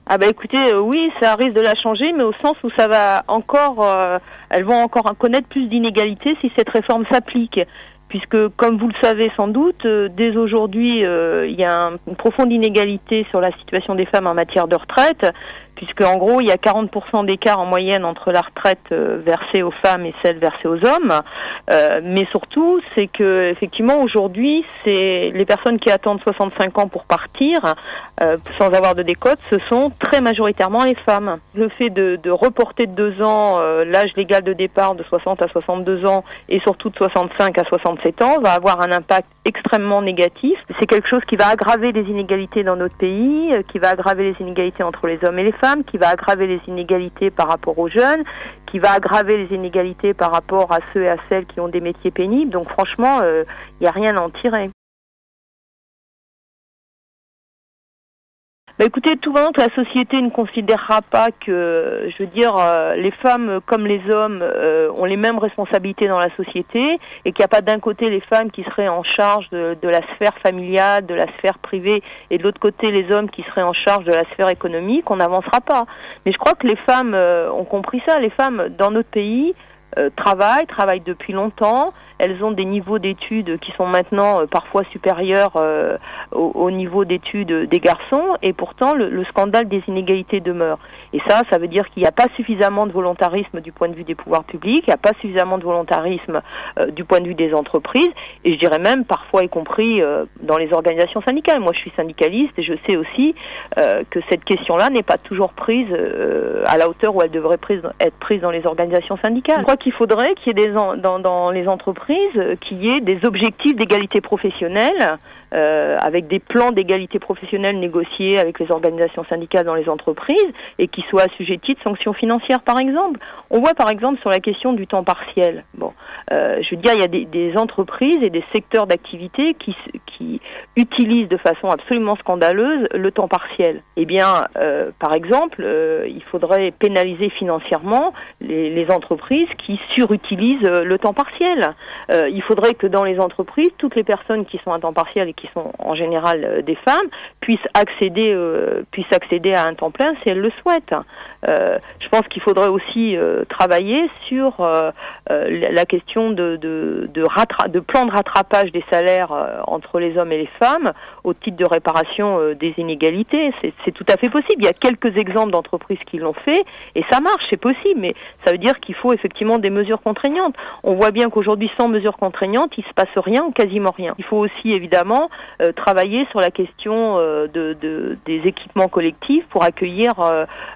Ah bah écoutez, oui, ça risque de la changer, mais au sens où ça va encore, elles vont encore connaître plus d'inégalités si cette réforme s'applique. Puisque, comme vous le savez sans doute, dès aujourd'hui, il y a une profonde inégalité sur la situation des femmes en matière de retraite, puisque en gros, il y a 40% d'écart en moyenne entre la retraite versée aux femmes et celle versée aux hommes. Mais surtout, c'est que effectivement aujourd'hui, c'est les personnes qui attendent 65 ans pour partir, sans avoir de décote, ce sont très majoritairement les femmes. Le fait de reporter de 2 ans l'âge légal de départ de 60 à 62 ans et surtout de 65 à 67 ans va avoir un impact extrêmement négatif. C'est quelque chose qui va aggraver les inégalités dans notre pays, qui va aggraver les inégalités entre les hommes et les femmes, qui va aggraver les inégalités par rapport aux jeunes, qui va aggraver les inégalités par rapport à ceux et à celles qui ont des métiers pénibles. Donc franchement, il n'y a rien à en tirer. Bah écoutez, tout va que la société ne considérera pas que, je veux dire, les femmes comme les hommes ont les mêmes responsabilités dans la société et qu'il n'y a pas d'un côté les femmes qui seraient en charge de la sphère familiale, de la sphère privée et de l'autre côté les hommes qui seraient en charge de la sphère économique, on n'avancera pas. Mais je crois que les femmes ont compris ça. Les femmes dans notre pays travaillent depuis longtemps. Elles ont des niveaux d'études qui sont maintenant parfois supérieurs au niveau d'études des garçons et pourtant le scandale des inégalités demeure. Et ça veut dire qu'il n'y a pas suffisamment de volontarisme du point de vue des pouvoirs publics, il n'y a pas suffisamment de volontarisme du point de vue des entreprises et je dirais même parfois y compris dans les organisations syndicales. Moi je suis syndicaliste et je sais aussi que cette question-là n'est pas toujours prise à la hauteur où elle devrait être prise dans les organisations syndicales. Je crois qu'il faudrait qu'il y ait dans les entreprises qu'il y ait des objectifs d'égalité professionnelle avec des plans d'égalité professionnelle négociés avec les organisations syndicales dans les entreprises et qui soient assujettis de sanctions financières par exemple. On voit par exemple sur la question du temps partiel. Bon, je veux dire, il y a des entreprises et des secteurs d'activité qui utilisent de façon absolument scandaleuse le temps partiel. Eh bien, par exemple, il faudrait pénaliser financièrement les entreprises qui surutilisent le temps partiel. Il faudrait que dans les entreprises, toutes les personnes qui sont à temps partiel et qui sont en général des femmes puissent accéder à un temps plein si elles le souhaitent. Je pense qu'il faudrait aussi travailler sur la question de plan de rattrapage des salaires entre les hommes et les femmes au titre de réparation des inégalités. C'est tout à fait possible. Il y a quelques exemples d'entreprises qui l'ont fait et ça marche, c'est possible, mais ça veut dire qu'il faut effectivement des mesures contraignantes. On voit bien qu'aujourd'hui, sans mesures contraignantes, il se passe rien ou quasiment rien. Il faut aussi évidemment travailler sur la question des équipements collectifs pour accueillir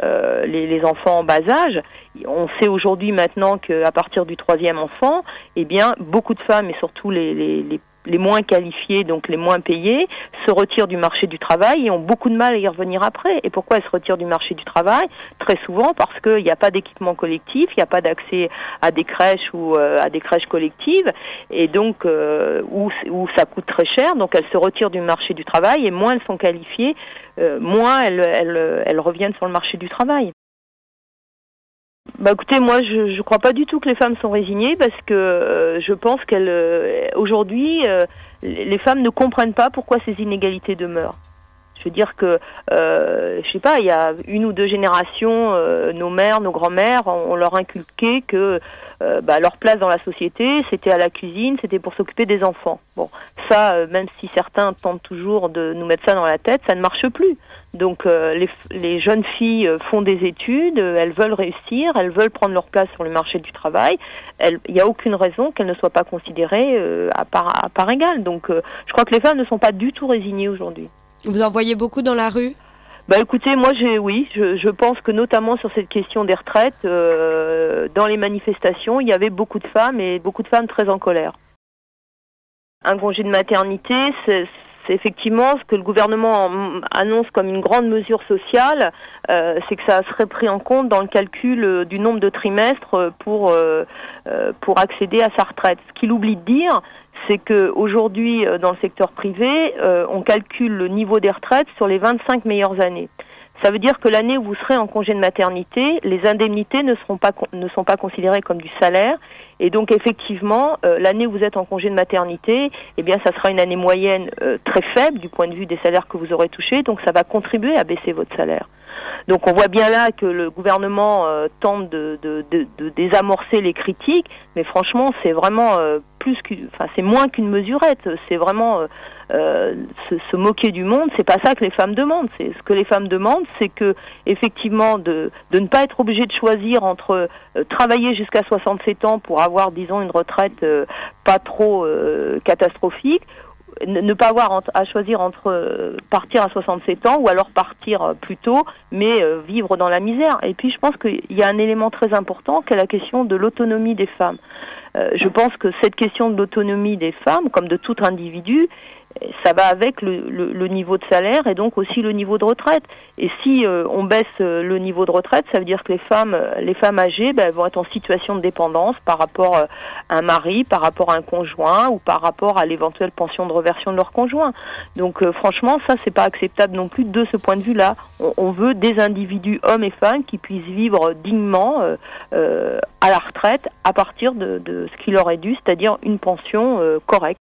les enfants en bas âge. On sait aujourd'hui maintenant qu'à partir du 3e enfant, eh bien, beaucoup de femmes et surtout les moins qualifiées, donc les moins payées, se retirent du marché du travail et ont beaucoup de mal à y revenir après. Et pourquoi elles se retirent du marché du travail? Très souvent parce qu'il n'y a pas d'équipement collectif, il n'y a pas d'accès à des crèches ou à des crèches collectives, et donc où ça coûte très cher. Donc elles se retirent du marché du travail et moins elles sont qualifiées, moins elles reviennent sur le marché du travail. Bah écoutez, moi je crois pas du tout que les femmes sont résignées parce que je pense qu'aujourd'hui les femmes ne comprennent pas pourquoi ces inégalités demeurent. Je veux dire que je sais pas, il y a 1 ou 2 générations, nos mères, nos grands-mères, on leur inculqué que leur place dans la société, c'était à la cuisine, c'était pour s'occuper des enfants. Bon, ça, même si certains tentent toujours de nous mettre ça dans la tête, ça ne marche plus. Donc les jeunes filles font des études, elles veulent réussir, elles veulent prendre leur place sur le marché du travail. Il n'y a aucune raison qu'elles ne soient pas considérées à part égale. Donc je crois que les femmes ne sont pas du tout résignées aujourd'hui. Vous en voyez beaucoup dans la rue ? Bah écoutez, moi je pense que notamment sur cette question des retraites, dans les manifestations, il y avait beaucoup de femmes et beaucoup de femmes très en colère. Un congé de maternité, c'est effectivement ce que le gouvernement annonce comme une grande mesure sociale, c'est que ça serait pris en compte dans le calcul du nombre de trimestres pour accéder à sa retraite. Ce qu'il oublie de dire, c'est qu'aujourd'hui, dans le secteur privé, on calcule le niveau des retraites sur les 25 meilleures années. Ça veut dire que l'année où vous serez en congé de maternité, les indemnités ne sont pas considérées comme du salaire. Et donc effectivement, l'année où vous êtes en congé de maternité, eh bien ça sera une année moyenne très faible du point de vue des salaires que vous aurez touchés, donc ça va contribuer à baisser votre salaire. Donc on voit bien là que le gouvernement tente de désamorcer les critiques, mais franchement c'est vraiment c'est moins qu'une mesurette, c'est vraiment se moquer du monde. C'est pas ça que les femmes demandent. C'est ce que les femmes demandent, c'est que effectivement de ne pas être obligé de choisir entre travailler jusqu'à 67 ans pour avoir, disons, une retraite pas trop catastrophique, ne pas avoir à choisir entre partir à 67 ans ou alors partir plus tôt, mais vivre dans la misère. Et puis je pense qu'il y a un élément très important qui est la question de l'autonomie des femmes. Je pense que cette question de l'autonomie des femmes, comme de tout individu, ça va avec le niveau de salaire et donc aussi le niveau de retraite. Et si on baisse le niveau de retraite, ça veut dire que les femmes âgées, elles vont être en situation de dépendance par rapport à un mari, par rapport à un conjoint ou par rapport à l'éventuelle pension de réversion de leur conjoint. Donc franchement, ça c'est pas acceptable non plus de ce point de vue-là. On veut des individus, hommes et femmes, qui puissent vivre dignement à la retraite à partir de ce qui leur est dû, c'est-à-dire une pension correcte.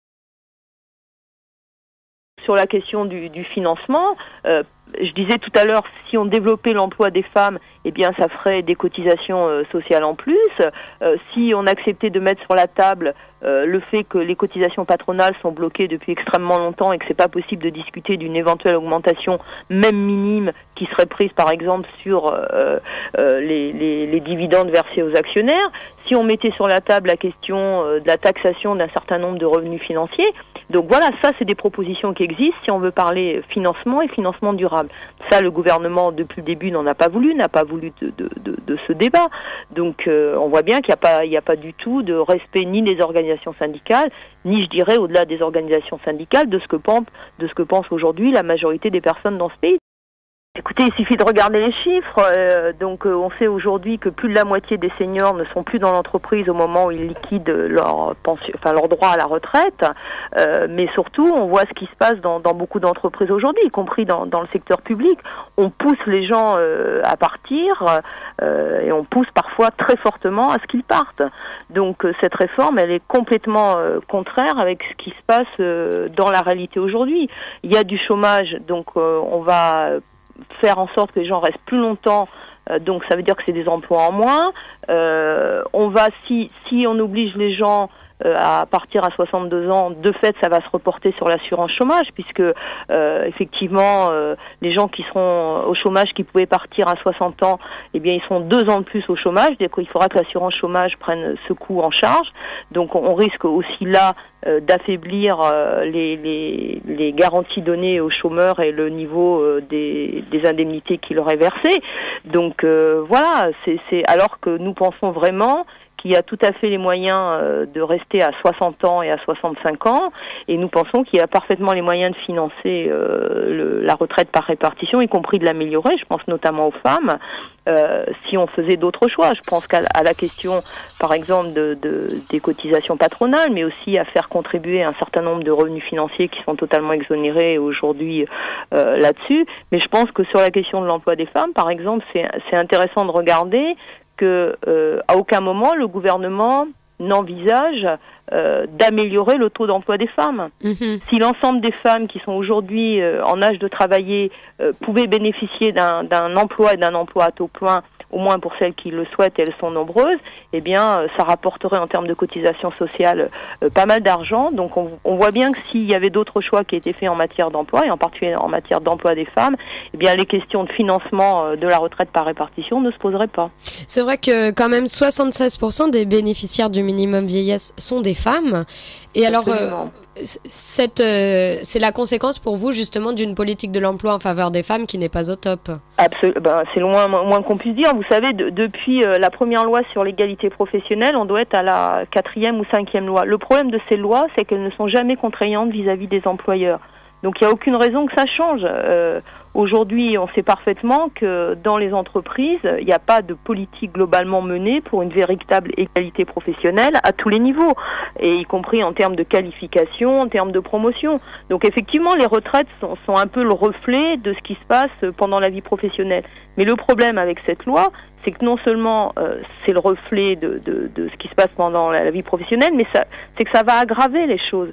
Sur la question du financement, je disais tout à l'heure, si on développait l'emploi des femmes, eh bien ça ferait des cotisations sociales en plus. Si on acceptait de mettre sur la table le fait que les cotisations patronales sont bloquées depuis extrêmement longtemps et que c'est pas possible de discuter d'une éventuelle augmentation, même minime, qui serait prise par exemple sur les dividendes versés aux actionnaires, si on mettait sur la table la question de la taxation d'un certain nombre de revenus financiers. Donc voilà, ça c'est des propositions qui existent si on veut parler financement et financement durable. Ça, le gouvernement depuis le début n'a pas voulu de ce débat. Donc on voit bien qu'il n'y a pas du tout de respect ni des organisations syndicales, ni je dirais au-delà des organisations syndicales de ce que pense aujourd'hui la majorité des personnes dans ce pays. Écoutez, il suffit de regarder les chiffres. On sait aujourd'hui que plus de la moitié des seniors ne sont plus dans l'entreprise au moment où ils liquident leur pension, leur droit à la retraite. Mais surtout, on voit ce qui se passe dans beaucoup d'entreprises aujourd'hui, y compris dans le secteur public. On pousse les gens à partir et on pousse parfois très fortement à ce qu'ils partent. Donc cette réforme, elle est complètement contraire avec ce qui se passe dans la réalité aujourd'hui. Il y a du chômage, donc on va faire en sorte que les gens restent plus longtemps, donc ça veut dire que c'est des emplois en moins. Si on oblige les gens à partir à 62 ans, de fait, ça va se reporter sur l'assurance chômage, puisque effectivement, les gens qui seront au chômage, qui pouvaient partir à 60 ans, eh bien, ils seront 2 ans de plus au chômage. Donc, il faudra que l'assurance chômage prenne ce coût en charge. Donc, on risque aussi là d'affaiblir les garanties données aux chômeurs et le niveau des indemnités qui leur est versé. Donc voilà, c'est alors que nous pensons vraiment qu'il y a tout à fait les moyens de rester à 60 ans et à 65 ans, et nous pensons qu'il y a parfaitement les moyens de financer la retraite par répartition, y compris de l'améliorer, je pense notamment aux femmes, si on faisait d'autres choix. Je pense qu'à la question, par exemple, des cotisations patronales, mais aussi à faire contribuer un certain nombre de revenus financiers qui sont totalement exonérés aujourd'hui là-dessus. Mais je pense que sur la question de l'emploi des femmes, par exemple, c'est intéressant de regarder que à aucun moment le gouvernement n'envisage d'améliorer le taux d'emploi des femmes. Si l'ensemble des femmes qui sont aujourd'hui en âge de travailler pouvaient bénéficier d'un emploi et d'un emploi à taux plein, au moins pour celles qui le souhaitent, et elles sont nombreuses, eh bien, ça rapporterait en termes de cotisation sociale pas mal d'argent. Donc, on voit bien que s'il y avait d'autres choix qui étaient faits en matière d'emploi, et en particulier en matière d'emploi des femmes, eh bien, les questions de financement de la retraite par répartition ne se poseraient pas. C'est vrai que quand même 76% des bénéficiaires du minimum vieillesse sont des femmes. Et alors, c'est la conséquence pour vous justement d'une politique de l'emploi en faveur des femmes qui n'est pas au top. Absolument, c'est moins qu'on puisse dire. Vous savez, depuis la première loi sur l'égalité professionnelle, on doit être à la 4e ou 5e loi. Le problème de ces lois, c'est qu'elles ne sont jamais contraignantes vis-à-vis des employeurs. Donc il n'y a aucune raison que ça change. Aujourd'hui, on sait parfaitement que dans les entreprises, il n'y a pas de politique globalement menée pour une véritable égalité professionnelle à tous les niveaux, et y compris en termes de qualification, en termes de promotion. Donc effectivement, les retraites sont un peu le reflet de ce qui se passe pendant la vie professionnelle. Mais le problème avec cette loi, c'est que non seulement c'est le reflet de ce qui se passe pendant la vie professionnelle, mais c'est que ça va aggraver les choses.